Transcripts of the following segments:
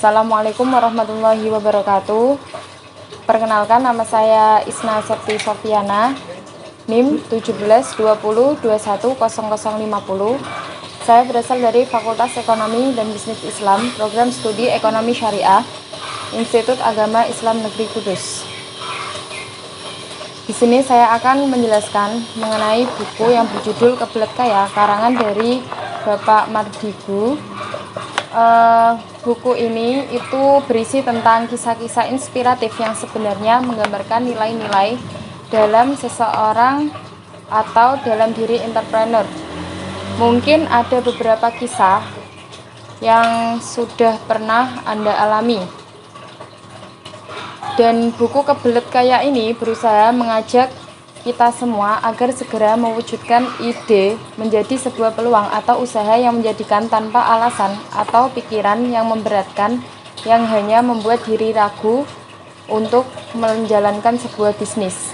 Assalamualaikum warahmatullahi wabarakatuh. Perkenalkan, nama saya Isna Septi Sofiana, NIM 1720210050. Saya berasal dari Fakultas Ekonomi dan Bisnis Islam, Program Studi Ekonomi Syariah, Institut Agama Islam Negeri Kudus. Di sini saya akan menjelaskan mengenai buku yang berjudul Kebelet Kaya, karangan dari Bapak Mardigu. Buku ini itu berisi tentang kisah-kisah inspiratif yang sebenarnya menggambarkan nilai-nilai dalam seseorang atau dalam diri entrepreneur. Mungkin ada beberapa kisah yang sudah pernah Anda alami. Dan buku Kebelet Kaya ini berusaha mengajak kita semua agar segera mewujudkan ide menjadi sebuah peluang atau usaha yang menjadikan tanpa alasan atau pikiran yang memberatkan yang hanya membuat diri ragu untuk menjalankan sebuah bisnis.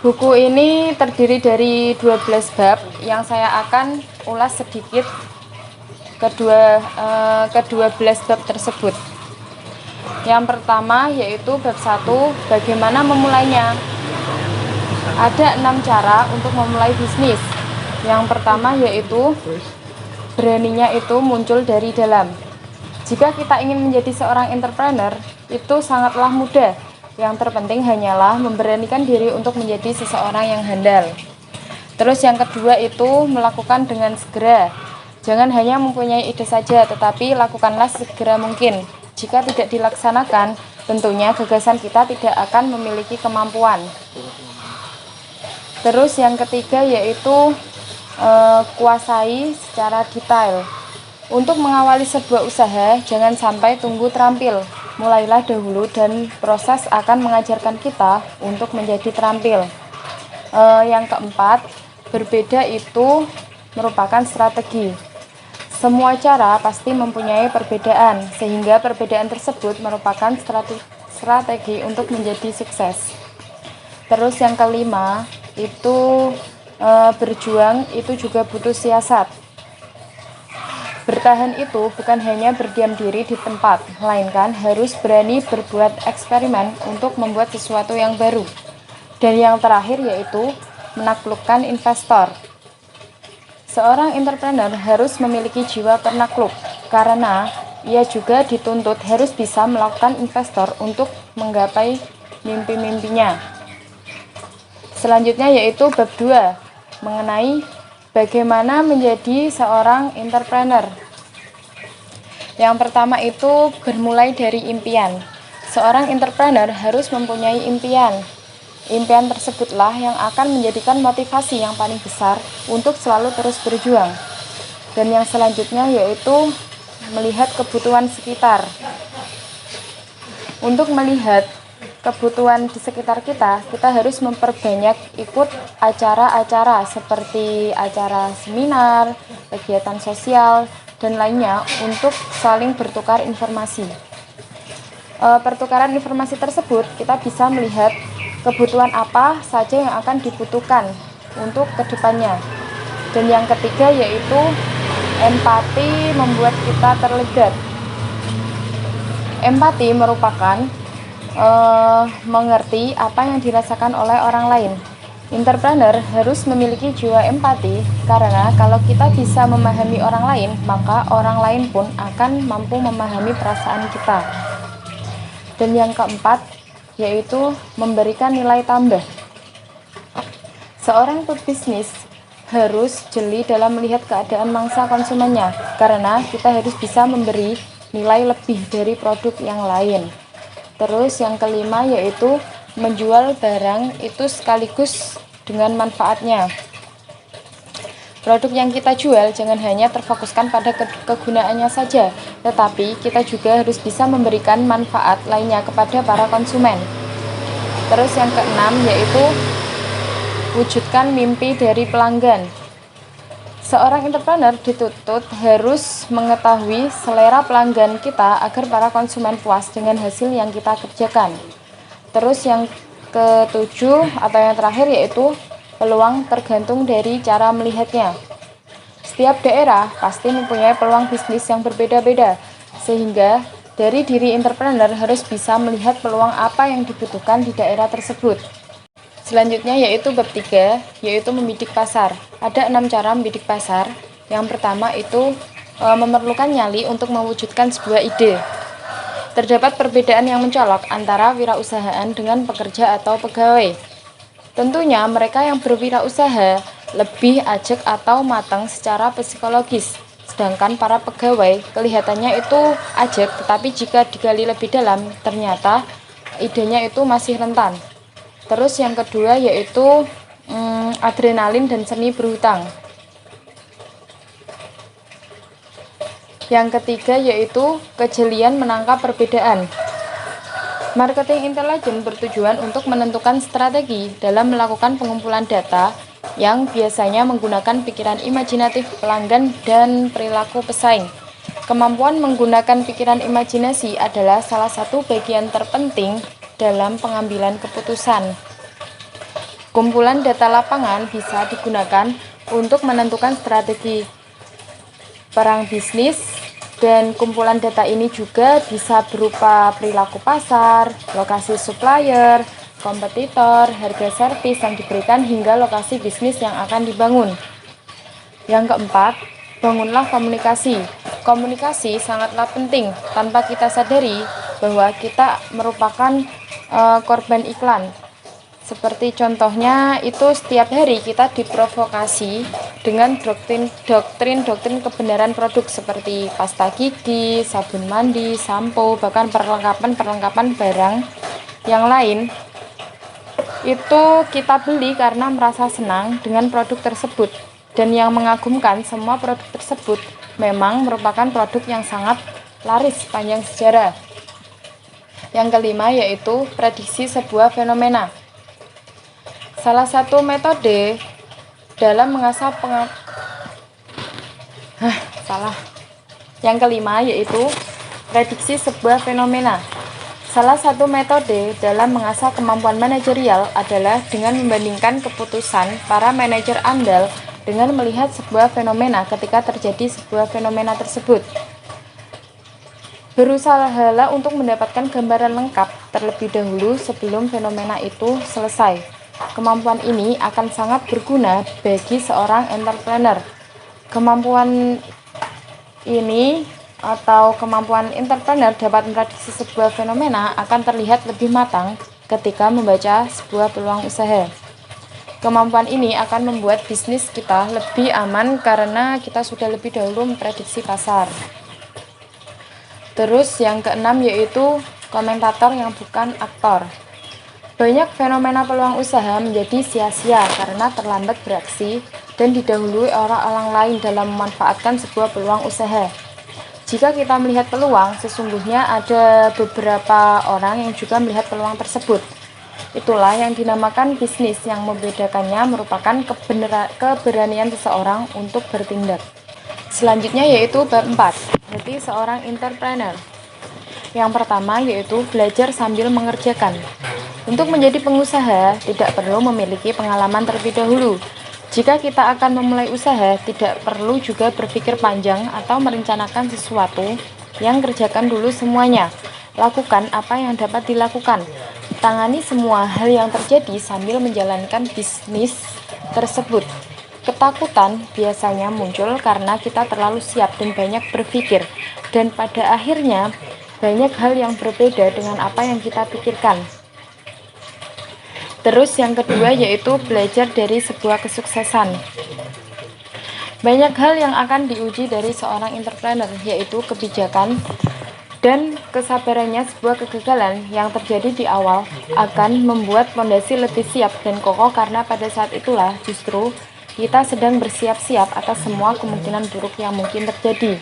Buku ini terdiri dari 12 bab yang saya akan ulas sedikit ke-12 bab tersebut. Yang pertama yaitu bab 1, bagaimana memulainya. Ada 6 cara untuk memulai bisnis. Yang pertama yaitu beraninya itu muncul dari dalam. Jika kita ingin menjadi seorang entrepreneur, itu sangatlah mudah. Yang terpenting hanyalah memberanikan diri untuk menjadi seseorang yang handal. Terus yang kedua itu melakukan dengan segera. Jangan hanya mempunyai ide saja, tetapi lakukanlah segera mungkin. Jika tidak dilaksanakan, tentunya gagasan kita tidak akan memiliki kemampuan. Terus yang ketiga yaitu kuasai secara detail. Untuk mengawali sebuah usaha, jangan sampai tunggu terampil. Mulailah dahulu dan proses akan mengajarkan kita untuk menjadi terampil. Yang keempat, berbeda itu merupakan strategi. Semua cara pasti mempunyai perbedaan, sehingga perbedaan tersebut merupakan strategi untuk menjadi sukses. Terus yang kelima, itu berjuang itu juga butuh siasat. Bertahan itu bukan hanya berdiam diri di tempat, melainkan harus berani berbuat eksperimen untuk membuat sesuatu yang baru. Dan yang terakhir yaitu menaklukkan investor. Seorang entrepreneur harus memiliki jiwa penakluk karena ia juga dituntut harus bisa melakukan investor untuk menggapai mimpi-mimpinya. Selanjutnya yaitu bab 2 mengenai bagaimana menjadi seorang entrepreneur. Yang pertama itu bermulai dari impian. Seorang entrepreneur harus mempunyai impian. Impian tersebutlah yang akan menjadikan motivasi yang paling besar untuk selalu terus berjuang. Dan yang selanjutnya yaitu melihat kebutuhan sekitar. Untuk melihat kebutuhan di sekitar kita harus memperbanyak ikut acara-acara seperti acara seminar, kegiatan sosial, dan lainnya untuk saling bertukar informasi. Pertukaran informasi tersebut kita bisa melihat kebutuhan apa saja yang akan dibutuhkan untuk kedepannya. Dan yang ketiga yaitu empati membuat kita terlibat. Empati merupakan mengerti apa yang dirasakan oleh orang lain. Entrepreneur harus memiliki jiwa empati karena kalau kita bisa memahami orang lain, maka orang lain pun akan mampu memahami perasaan kita. Dan yang keempat yaitu memberikan nilai tambah. Seorang pebisnis harus jeli dalam melihat keadaan mangsa konsumennya, karena kita harus bisa memberi nilai lebih dari produk yang lain. Terus yang kelima yaitu menjual barang itu sekaligus dengan manfaatnya. Produk yang kita jual jangan hanya terfokuskan pada kegunaannya saja, tetapi kita juga harus bisa memberikan manfaat lainnya kepada para konsumen. Terus yang keenam yaitu wujudkan mimpi dari pelanggan. Seorang entrepreneur dituntut harus mengetahui selera pelanggan kita agar para konsumen puas dengan hasil yang kita kerjakan. Terus yang ketujuh atau yang terakhir yaitu peluang tergantung dari cara melihatnya. Setiap daerah pasti mempunyai peluang bisnis yang berbeda-beda, sehingga dari diri entrepreneur harus bisa melihat peluang apa yang dibutuhkan di daerah tersebut. Selanjutnya yaitu bab 3, yaitu membidik pasar. Ada 6 cara membidik pasar. Yang pertama itu memerlukan nyali untuk mewujudkan sebuah ide. Terdapat perbedaan yang mencolok antara wirausahaan dengan pekerja atau pegawai. Tentunya mereka yang berwirausaha lebih ajak atau matang secara psikologis, sedangkan para pegawai kelihatannya itu ajak, tetapi jika digali lebih dalam ternyata idenya itu masih rentan. Terus yang kedua yaitu adrenalin dan seni berhutang. Yang ketiga yaitu kejelian menangkap perbedaan. Marketing intelijen bertujuan untuk menentukan strategi dalam melakukan pengumpulan data yang biasanya menggunakan pikiran imajinatif pelanggan dan perilaku pesaing. Kemampuan menggunakan pikiran imajinasi adalah salah satu bagian terpenting dalam pengambilan keputusan. Kumpulan data lapangan bisa digunakan untuk menentukan strategi perang bisnis, dan kumpulan data ini juga bisa berupa perilaku pasar, lokasi supplier, kompetitor, harga servis yang diberikan hingga lokasi bisnis yang akan dibangun. Yang keempat, bangunlah komunikasi. Komunikasi sangatlah penting tanpa kita sadari bahwa kita merupakan korban iklan. Seperti contohnya itu setiap hari kita diprovokasi dengan doktrin kebenaran produk seperti pasta gigi, sabun mandi, sampo, bahkan perlengkapan barang yang lain. Itu kita beli karena merasa senang dengan produk tersebut. Dan yang mengagumkan, semua produk tersebut memang merupakan produk yang sangat laris sepanjang sejarah. Yang kelima yaitu prediksi sebuah fenomena. Salah satu metode dalam mengasah Yang kelima yaitu prediksi sebuah fenomena. Salah satu metode dalam mengasah kemampuan manajerial adalah dengan membandingkan keputusan para manajer andal dengan melihat sebuah fenomena ketika terjadi sebuah fenomena tersebut. Berusahalah untuk mendapatkan gambaran lengkap terlebih dahulu sebelum fenomena itu selesai. Kemampuan ini akan sangat berguna bagi seorang entrepreneur. Kemampuan ini atau kemampuan entrepreneur dapat memprediksi sebuah fenomena akan terlihat lebih matang ketika membaca sebuah peluang usaha. Kemampuan ini akan membuat bisnis kita lebih aman karena kita sudah lebih dahulu memprediksi pasar. Terus yang keenam yaitu komentator yang bukan aktor. Banyak fenomena peluang usaha menjadi sia-sia karena terlambat beraksi dan didahului orang lain dalam memanfaatkan sebuah peluang usaha. Jika kita melihat peluang, sesungguhnya ada beberapa orang yang juga melihat peluang tersebut. Itulah yang dinamakan bisnis, yang membedakannya merupakan keberanian seseorang untuk bertindak. Selanjutnya yaitu bab 4, berarti seorang entrepreneur. Yang pertama yaitu belajar sambil mengerjakan. Untuk menjadi pengusaha, tidak perlu memiliki pengalaman terlebih dahulu. Jika kita akan memulai usaha, tidak perlu juga berpikir panjang atau merencanakan sesuatu yang kerjakan dulu semuanya. Lakukan apa yang dapat dilakukan. Tangani semua hal yang terjadi sambil menjalankan bisnis tersebut. Ketakutan biasanya muncul karena kita terlalu siap dan banyak berpikir, dan pada akhirnya banyak hal yang berbeda dengan apa yang kita pikirkan. Terus yang kedua yaitu belajar dari sebuah kesuksesan. Banyak hal yang akan diuji dari seorang entrepreneur, yaitu kebijakan dan kesabarannya. Sebuah kegagalan yang terjadi di awal akan membuat fondasi lebih siap dan kokoh, karena pada saat itulah justru kita sedang bersiap-siap atas semua kemungkinan buruk yang mungkin terjadi.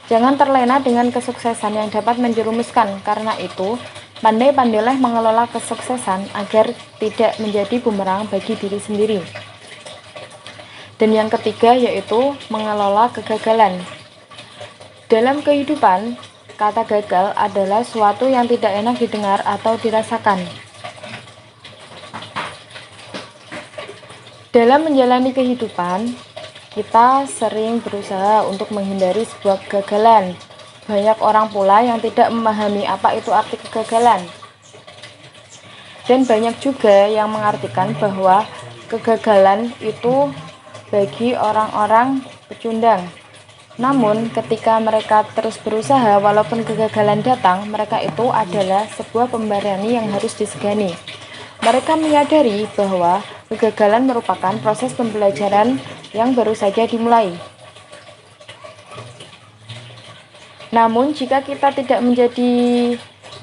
Jangan terlena dengan kesuksesan yang dapat menjerumuskan, karena itu pandai-pandailah mengelola kesuksesan agar tidak menjadi bumerang bagi diri sendiri. Dan yang ketiga yaitu mengelola kegagalan. Dalam kehidupan, kata gagal adalah suatu yang tidak enak didengar atau dirasakan. Dalam menjalani kehidupan, Kita sering berusaha untuk menghindari sebuah kegagalan. Banyak orang pula yang tidak memahami apa itu arti kegagalan. Dan banyak juga yang mengartikan bahwa kegagalan itu bagi orang-orang pecundang. Namun, ketika mereka terus berusaha, walaupun kegagalan datang, mereka itu adalah sebuah pemberani yang harus disegani. Mereka menyadari bahwa kegagalan merupakan proses pembelajaran yang baru saja dimulai. Namun, jika kita tidak menjadi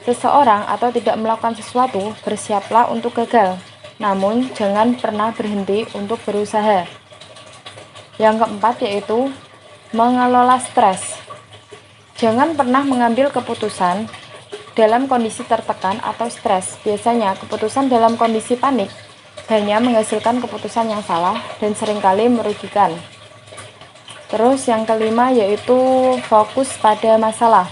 seseorang atau tidak melakukan sesuatu, bersiaplah untuk gagal. Namun, jangan pernah berhenti untuk berusaha. Yang keempat yaitu mengelola stres. Jangan pernah mengambil keputusan dalam kondisi tertekan atau stres. Biasanya, keputusan dalam kondisi panik hanya menghasilkan keputusan yang salah dan seringkali merugikan. Terus yang kelima yaitu fokus pada masalah.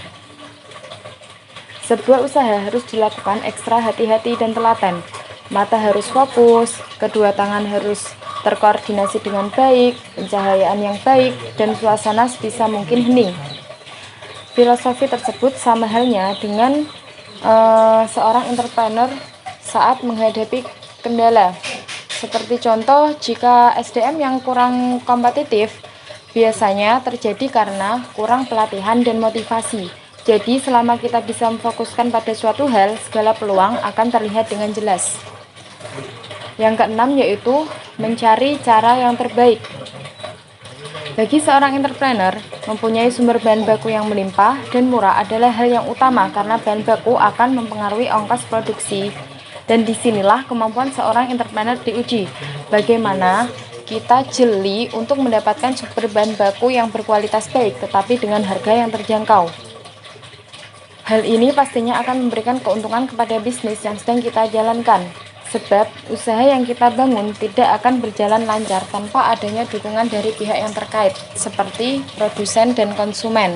Sebuah usaha harus dilakukan ekstra hati-hati dan telaten. Mata harus fokus, kedua tangan harus terkoordinasi dengan baik, pencahayaan yang baik, dan suasana sebisa mungkin hening. Filosofi tersebut sama halnya dengan seorang entrepreneur saat menghadapi kendala. Seperti contoh, jika SDM yang kurang kompetitif, biasanya terjadi karena kurang pelatihan dan motivasi. Jadi, selama kita bisa memfokuskan pada suatu hal, segala peluang akan terlihat dengan jelas. Yang keenam yaitu mencari cara yang terbaik. Bagi seorang entrepreneur, mempunyai sumber bahan baku yang melimpah dan murah adalah hal yang utama karena bahan baku akan mempengaruhi ongkos produksi. Dan disinilah kemampuan seorang entrepreneur diuji. Bagaimana kita jeli untuk mendapatkan sumber bahan baku yang berkualitas baik tetapi dengan harga yang terjangkau. Hal ini pastinya akan memberikan keuntungan kepada bisnis yang sedang kita jalankan. Sebab usaha yang kita bangun tidak akan berjalan lancar tanpa adanya dukungan dari pihak yang terkait, seperti produsen dan konsumen.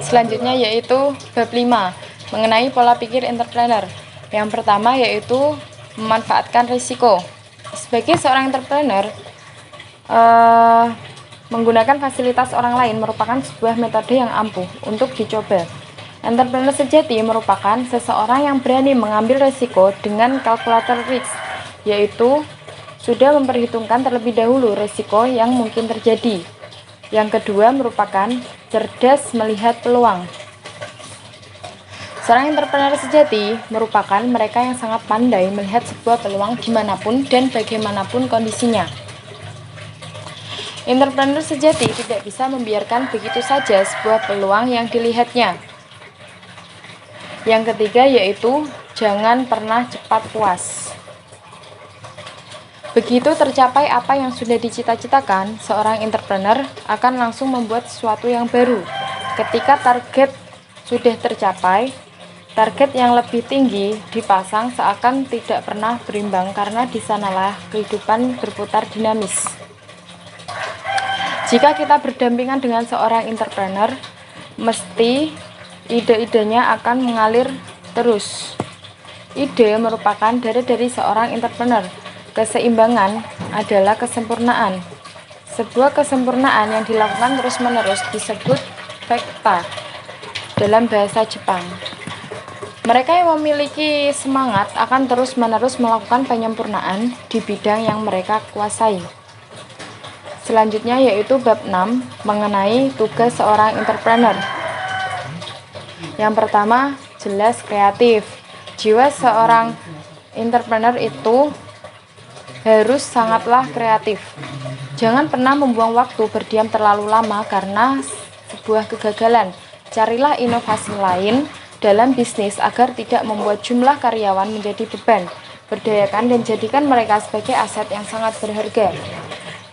Selanjutnya yaitu bab 5, mengenai pola pikir entrepreneur. Yang pertama yaitu memanfaatkan risiko. Sebagai seorang entrepreneur, menggunakan fasilitas orang lain merupakan sebuah metode yang ampuh untuk dicoba. Entrepreneur sejati merupakan seseorang yang berani mengambil risiko dengan kalkulator risk, yaitu sudah memperhitungkan terlebih dahulu risiko yang mungkin terjadi. Yang kedua merupakan cerdas melihat peluang. Seorang entrepreneur sejati merupakan mereka yang sangat pandai melihat sebuah peluang dimanapun dan bagaimanapun kondisinya. Entrepreneur sejati tidak bisa membiarkan begitu saja sebuah peluang yang dilihatnya. Yang ketiga yaitu jangan pernah cepat puas. Begitu tercapai apa yang sudah dicita-citakan, seorang entrepreneur akan langsung membuat sesuatu yang baru. Ketika target sudah tercapai, target yang lebih tinggi dipasang seakan tidak pernah berimbang karena di sanalah kehidupan berputar dinamis. Jika kita berdampingan dengan seorang entrepreneur, mesti ide-idenya akan mengalir terus. Ide merupakan dari seorang entrepreneur. Keseimbangan adalah kesempurnaan. Sebuah kesempurnaan yang dilakukan terus-menerus disebut fakta dalam bahasa Jepang. Mereka yang memiliki semangat akan terus-menerus melakukan penyempurnaan di bidang yang mereka kuasai. Selanjutnya yaitu bab 6 mengenai tugas seorang entrepreneur. Yang pertama, jelas kreatif. Jiwa seorang entrepreneur itu harus sangatlah kreatif. Jangan pernah membuang waktu berdiam terlalu lama karena sebuah kegagalan. Carilah inovasi lain dalam bisnis agar tidak membuat jumlah karyawan menjadi beban. Berdayakan dan jadikan mereka sebagai aset yang sangat berharga.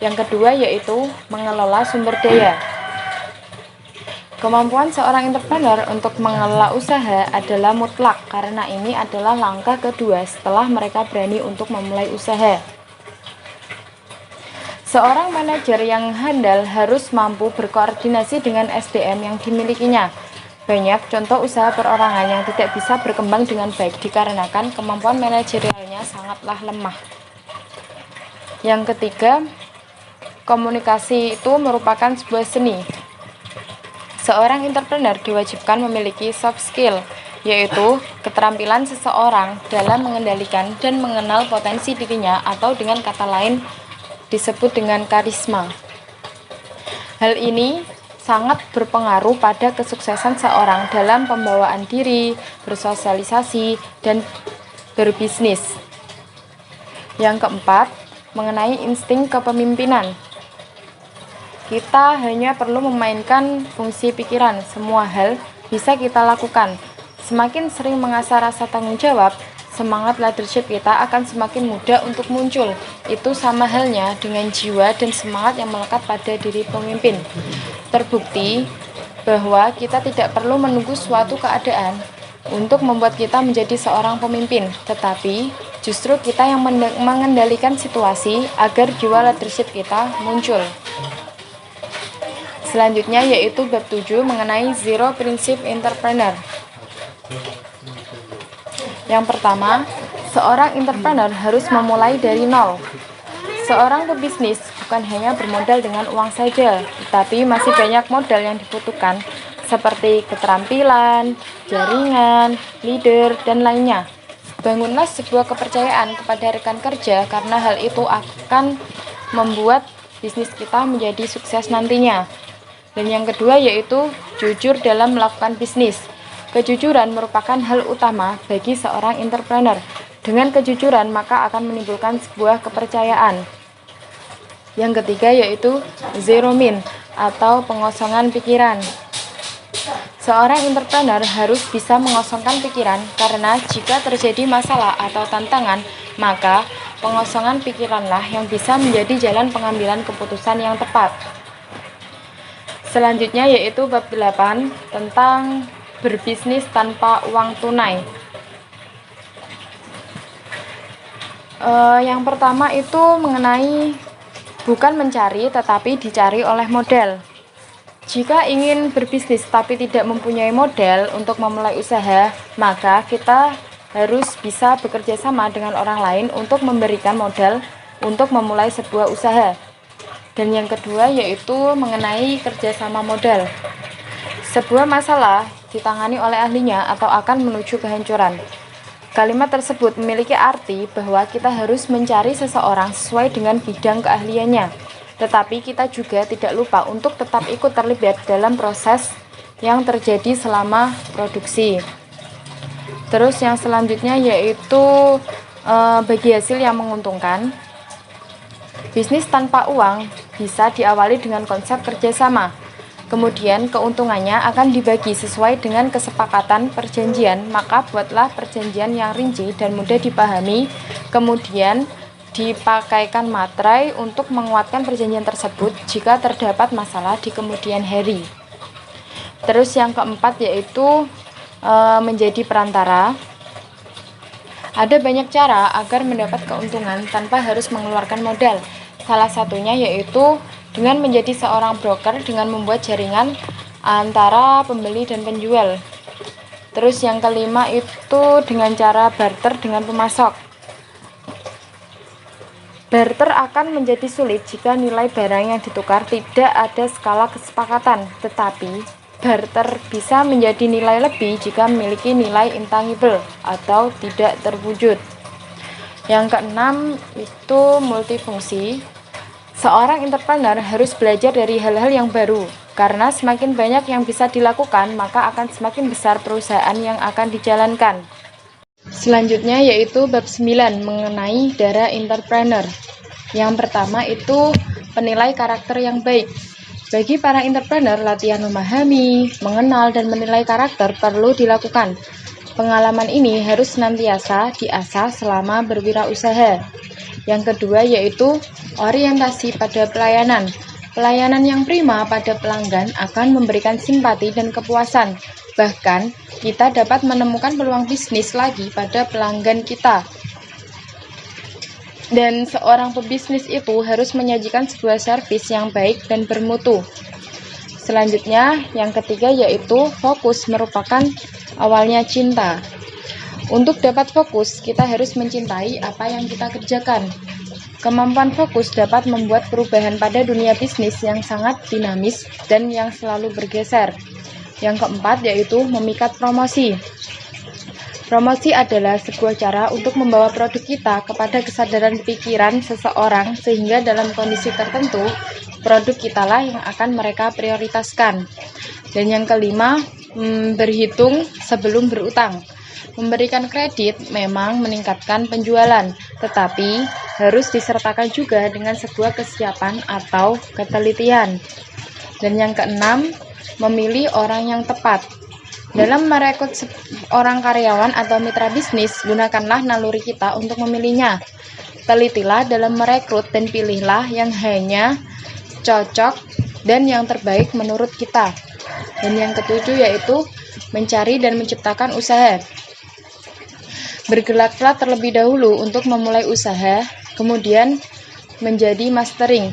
Yang kedua yaitu mengelola sumber daya. Kemampuan seorang entrepreneur untuk mengelola usaha adalah mutlak karena ini adalah langkah kedua setelah mereka berani untuk memulai usaha. Seorang manajer yang handal harus mampu berkoordinasi dengan SDM yang dimilikinya. Banyak contoh usaha perorangan yang tidak bisa berkembang dengan baik dikarenakan kemampuan manajerialnya sangatlah lemah. Yang ketiga, Komunikasi itu merupakan sebuah seni. Seorang entrepreneur diwajibkan memiliki soft skill, yaitu keterampilan seseorang dalam mengendalikan dan mengenal potensi dirinya, atau dengan kata lain disebut dengan karisma. Hal ini sangat berpengaruh pada kesuksesan seorang dalam pembawaan diri, bersosialisasi, dan berbisnis. Yang keempat, mengenai insting kepemimpinan. Kita hanya perlu memainkan fungsi pikiran, semua hal bisa kita lakukan. Semakin sering mengasah rasa tanggung jawab, semangat leadership kita akan semakin mudah untuk muncul. Itu sama halnya dengan jiwa dan semangat yang melekat pada diri pemimpin. Terbukti bahwa kita tidak perlu menunggu suatu keadaan untuk membuat kita menjadi seorang pemimpin, tetapi justru kita yang mengendalikan situasi agar jiwa leadership kita muncul. Selanjutnya yaitu bab 7 mengenai Zero Principle Entrepreneur. Yang pertama, seorang entrepreneur harus memulai dari nol. Seorang pebisnis bukan hanya bermodal dengan uang saja, tetapi masih banyak modal yang dibutuhkan, seperti keterampilan, jaringan, leader, dan lainnya. Bangunlah sebuah kepercayaan kepada rekan kerja, karena hal itu akan membuat bisnis kita menjadi sukses nantinya. Dan yang kedua yaitu jujur dalam melakukan bisnis. Kejujuran merupakan hal utama bagi seorang entrepreneur. Dengan kejujuran maka akan menimbulkan sebuah kepercayaan. Yang ketiga yaitu zero min atau pengosongan pikiran. Seorang entrepreneur harus bisa mengosongkan pikiran, karena jika terjadi masalah atau tantangan, maka pengosongan pikiranlah yang bisa menjadi jalan pengambilan keputusan yang tepat. Selanjutnya yaitu bab 8 tentang berbisnis tanpa uang tunai. Yang pertama itu mengenai bukan mencari tetapi dicari oleh modal. Jika ingin berbisnis tapi tidak mempunyai modal untuk memulai usaha, maka kita harus bisa bekerja sama dengan orang lain untuk memberikan modal untuk memulai sebuah usaha. Dan yang kedua yaitu mengenai kerjasama modal. Sebuah masalah ditangani oleh ahlinya atau akan menuju kehancuran. Kalimat tersebut memiliki arti bahwa kita harus mencari seseorang sesuai dengan bidang keahliannya, tetapi kita juga tidak lupa untuk tetap ikut terlibat dalam proses yang terjadi selama produksi. Terus yang selanjutnya yaitu bagi hasil yang menguntungkan. Bisnis tanpa uang bisa diawali dengan konsep kerjasama. Kemudian keuntungannya akan dibagi sesuai dengan kesepakatan perjanjian. Maka buatlah perjanjian yang rinci dan mudah dipahami. Kemudian dipakaikan materai untuk menguatkan perjanjian tersebut jika terdapat masalah di kemudian hari. Terus yang keempat yaitu menjadi perantara. Ada banyak cara agar mendapat keuntungan tanpa harus mengeluarkan modal. Salah satunya yaitu dengan menjadi seorang broker dengan membuat jaringan antara pembeli dan penjual. Terus yang kelima itu dengan cara barter dengan pemasok. Barter akan menjadi sulit jika nilai barang yang ditukar tidak ada skala kesepakatan, tetapi barter bisa menjadi nilai lebih jika memiliki nilai intangible atau tidak terwujud. Yang keenam itu multifungsi. Seorang entrepreneur harus belajar dari hal-hal yang baru, karena semakin banyak yang bisa dilakukan, maka akan semakin besar perusahaan yang akan dijalankan. Selanjutnya yaitu bab 9 mengenai darah entrepreneur. Yang pertama itu penilai karakter yang baik. Bagi para entrepreneur, latihan memahami, mengenal, dan menilai karakter perlu dilakukan. Pengalaman ini harus senantiasa diasah selama berwirausaha. Yang kedua yaitu orientasi pada pelayanan. Pelayanan yang prima pada pelanggan akan memberikan simpati dan kepuasan. Bahkan, kita dapat menemukan peluang bisnis lagi pada pelanggan kita. Dan seorang pebisnis itu harus menyajikan sebuah servis yang baik dan bermutu. Selanjutnya, yang ketiga yaitu fokus merupakan awalnya cinta. Untuk dapat fokus, kita harus mencintai apa yang kita kerjakan. Kemampuan fokus dapat membuat perubahan pada dunia bisnis yang sangat dinamis dan yang selalu bergeser. Yang keempat yaitu memikat promosi. Promosi adalah sebuah cara untuk membawa produk kita kepada kesadaran pikiran seseorang sehingga dalam kondisi tertentu, produk kitalah yang akan mereka prioritaskan. Dan yang kelima, berhitung sebelum berutang. Memberikan kredit memang meningkatkan penjualan, tetapi harus disertakan juga dengan sebuah kesiapan atau ketelitian. Dan yang keenam, memilih orang yang tepat. Dalam merekrut orang karyawan atau mitra bisnis, gunakanlah naluri kita untuk memilihnya. Telitilah dalam merekrut dan pilihlah yang hanya cocok dan yang terbaik menurut kita. Dan yang ketujuh yaitu mencari dan menciptakan usaha. Bergeraklah terlebih dahulu untuk memulai usaha, kemudian menjadi mastering.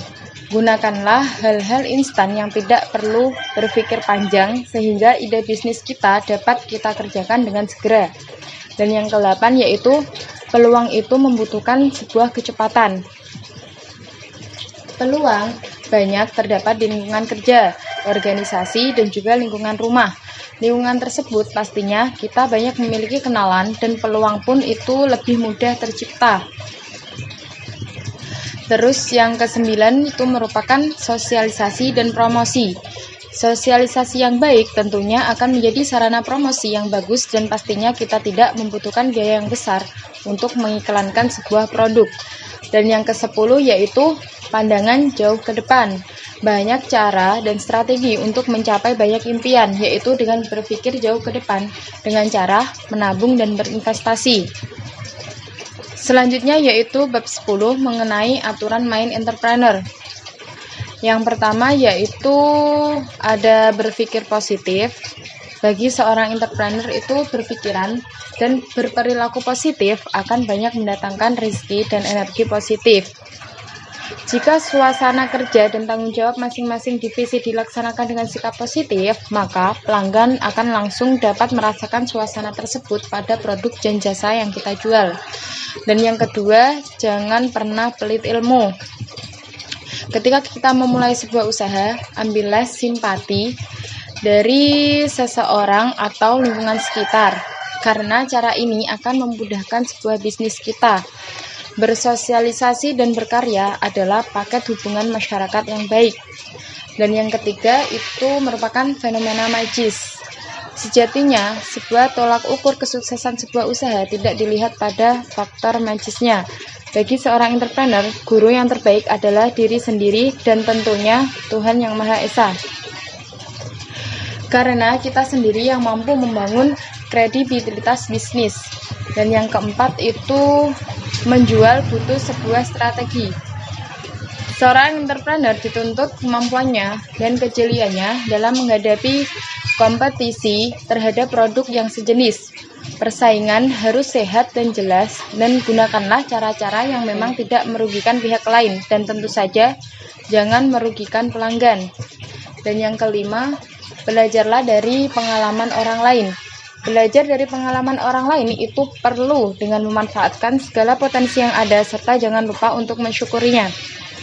Gunakanlah hal-hal instan yang tidak perlu berpikir panjang sehingga ide bisnis kita dapat kita kerjakan dengan segera. Dan yang ke-8 yaitu peluang itu membutuhkan sebuah kecepatan. Peluang banyak terdapat di lingkungan kerja, organisasi, dan juga lingkungan rumah. Lingkungan tersebut pastinya kita banyak memiliki kenalan dan peluang pun itu lebih mudah tercipta. Terus yang ke-9 itu merupakan sosialisasi dan promosi. Sosialisasi yang baik tentunya akan menjadi sarana promosi yang bagus dan pastinya kita tidak membutuhkan biaya yang besar untuk mengiklankan sebuah produk. Dan yang ke-10 yaitu pandangan jauh ke depan. Banyak cara dan strategi untuk mencapai banyak impian, yaitu dengan berpikir jauh ke depan, dengan cara menabung dan berinvestasi. Selanjutnya yaitu bab 10 mengenai aturan main entrepreneur. Yang pertama yaitu ada berpikir positif. Bagi seorang entrepreneur itu berpikiran dan berperilaku positif akan banyak mendatangkan rezeki dan energi positif. Jika suasana kerja dan tanggung jawab masing-masing divisi dilaksanakan dengan sikap positif, maka pelanggan akan langsung dapat merasakan suasana tersebut pada produk dan jasa yang kita jual. Dan yang kedua, jangan pernah pelit ilmu. Ketika kita memulai sebuah usaha, ambillah simpati dari seseorang atau lingkungan sekitar, karena cara ini akan memudahkan sebuah bisnis kita. Bersosialisasi dan berkarya adalah paket hubungan masyarakat yang baik. Dan yang ketiga itu merupakan fenomena magis. Sejatinya, sebuah tolak ukur kesuksesan sebuah usaha tidak dilihat pada faktor magisnya. Bagi seorang entrepreneur, guru yang terbaik adalah diri sendiri dan tentunya Tuhan Yang Maha Esa. Karena kita sendiri yang mampu membangun kredibilitas bisnis. Dan yang keempat itu menjual butuh sebuah strategi. Seorang entrepreneur dituntut kemampuannya dan kejeliannya dalam menghadapi kompetisi terhadap produk yang sejenis. Persaingan harus sehat dan jelas, dan gunakanlah cara-cara yang memang tidak merugikan pihak lain, dan tentu saja jangan merugikan pelanggan. Dan yang kelima, belajarlah dari pengalaman orang lain. Belajar dari pengalaman orang lain itu perlu dengan memanfaatkan segala potensi yang ada, serta jangan lupa untuk mensyukurinya.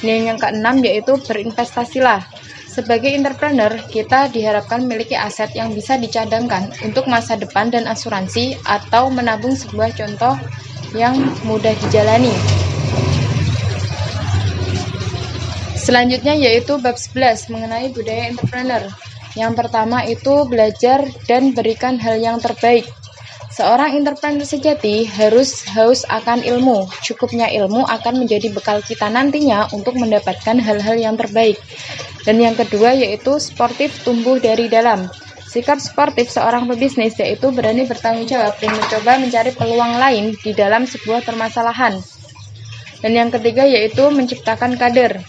Dan yang keenam yaitu berinvestasilah. Sebagai entrepreneur, kita diharapkan memiliki aset yang bisa dicadangkan untuk masa depan dan asuransi, atau menabung sebuah contoh yang mudah dijalani. Selanjutnya yaitu bab 11 mengenai budaya entrepreneur. Yang pertama itu belajar dan berikan hal yang terbaik. Seorang entrepreneur sejati harus haus akan ilmu. Cukupnya ilmu akan menjadi bekal kita nantinya untuk mendapatkan hal-hal yang terbaik. Dan yang kedua yaitu sportif tumbuh dari dalam. Sikap sportif seorang pebisnis yaitu berani bertanggung jawab dan mencoba mencari peluang lain di dalam sebuah permasalahan. Dan yang ketiga yaitu menciptakan kader.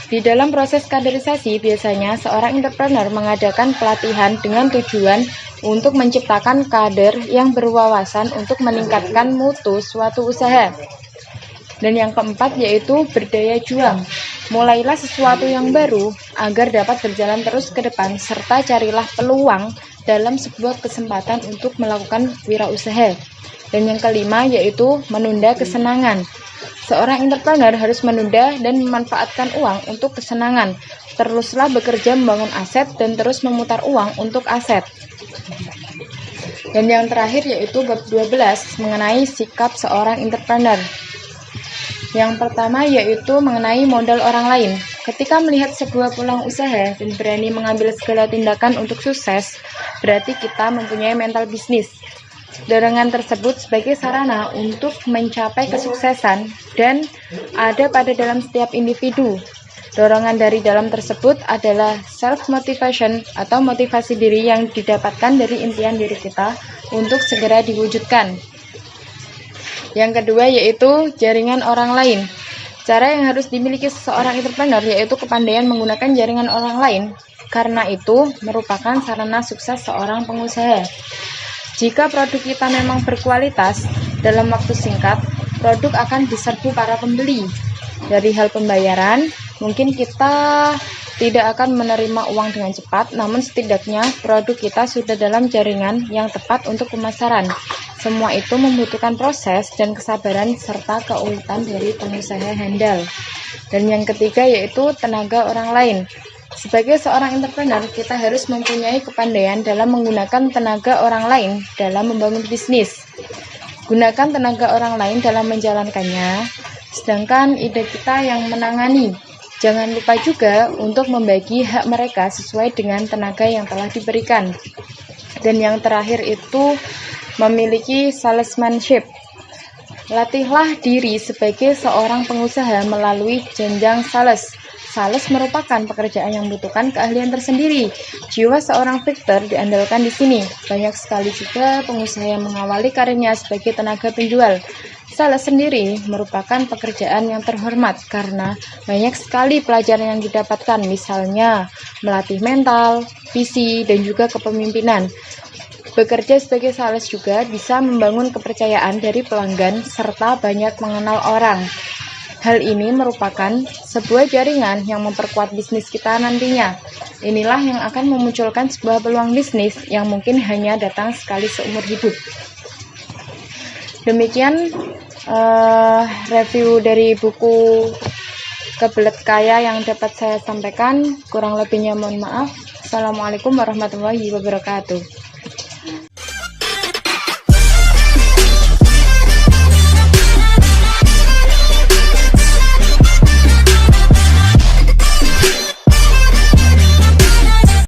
Di dalam proses kaderisasi, biasanya seorang entrepreneur mengadakan pelatihan dengan tujuan untuk menciptakan kader yang berwawasan untuk meningkatkan mutu suatu usaha. Dan yang keempat yaitu berdaya juang. Mulailah sesuatu yang baru agar dapat berjalan terus ke depan, serta carilah peluang dalam sebuah kesempatan untuk melakukan wirausaha. Dan yang kelima yaitu menunda kesenangan. Seorang entrepreneur harus menunda dan memanfaatkan uang untuk kesenangan. Teruslah bekerja membangun aset dan terus memutar uang untuk aset. Dan yang terakhir yaitu bab 12 mengenai sikap seorang entrepreneur. Yang pertama yaitu mengenai modal orang lain. Ketika melihat sebuah peluang usaha dan berani mengambil segala tindakan untuk sukses, berarti kita mempunyai mental bisnis. Dorongan tersebut sebagai sarana untuk mencapai kesuksesan dan ada pada dalam setiap individu. Dorongan dari dalam tersebut adalah self-motivation atau motivasi diri yang didapatkan dari impian diri kita untuk segera diwujudkan. Yang kedua yaitu jaringan orang lain. Cara yang harus dimiliki seseorang entrepreneur yaitu kepandaian menggunakan jaringan orang lain. Karena itu merupakan sarana sukses seorang pengusaha. Jika produk kita memang berkualitas, dalam waktu singkat, produk akan diserbu para pembeli. Dari hal pembayaran, mungkin kita tidak akan menerima uang dengan cepat, namun setidaknya produk kita sudah dalam jaringan yang tepat untuk pemasaran. Semua itu membutuhkan proses dan kesabaran serta keuletan dari pengusaha handal. Dan yang ketiga yaitu tenaga orang lain. Sebagai seorang entrepreneur, kita harus mempunyai kepandaian dalam menggunakan tenaga orang lain dalam membangun bisnis. Gunakan tenaga orang lain dalam menjalankannya, sedangkan ide kita yang menangani. Jangan lupa juga untuk membagi hak mereka sesuai dengan tenaga yang telah diberikan. Dan yang terakhir itu memiliki salesmanship. Latihlah diri sebagai seorang pengusaha melalui jenjang sales. Sales merupakan pekerjaan yang membutuhkan keahlian tersendiri. Jiwa seorang fighter diandalkan di sini. Banyak sekali juga pengusaha yang mengawali karirnya sebagai tenaga penjual. Sales sendiri merupakan pekerjaan yang terhormat karena banyak sekali pelajaran yang didapatkan, misalnya melatih mental, visi, dan juga kepemimpinan. Bekerja sebagai sales juga bisa membangun kepercayaan dari pelanggan serta banyak mengenal orang. Hal ini merupakan sebuah jaringan yang memperkuat bisnis kita nantinya. Inilah yang akan memunculkan sebuah peluang bisnis yang mungkin hanya datang sekali seumur hidup. Demikian review dari buku Kebelet Kaya yang dapat saya sampaikan. Kurang lebihnya mohon maaf. Assalamualaikum warahmatullahi wabarakatuh.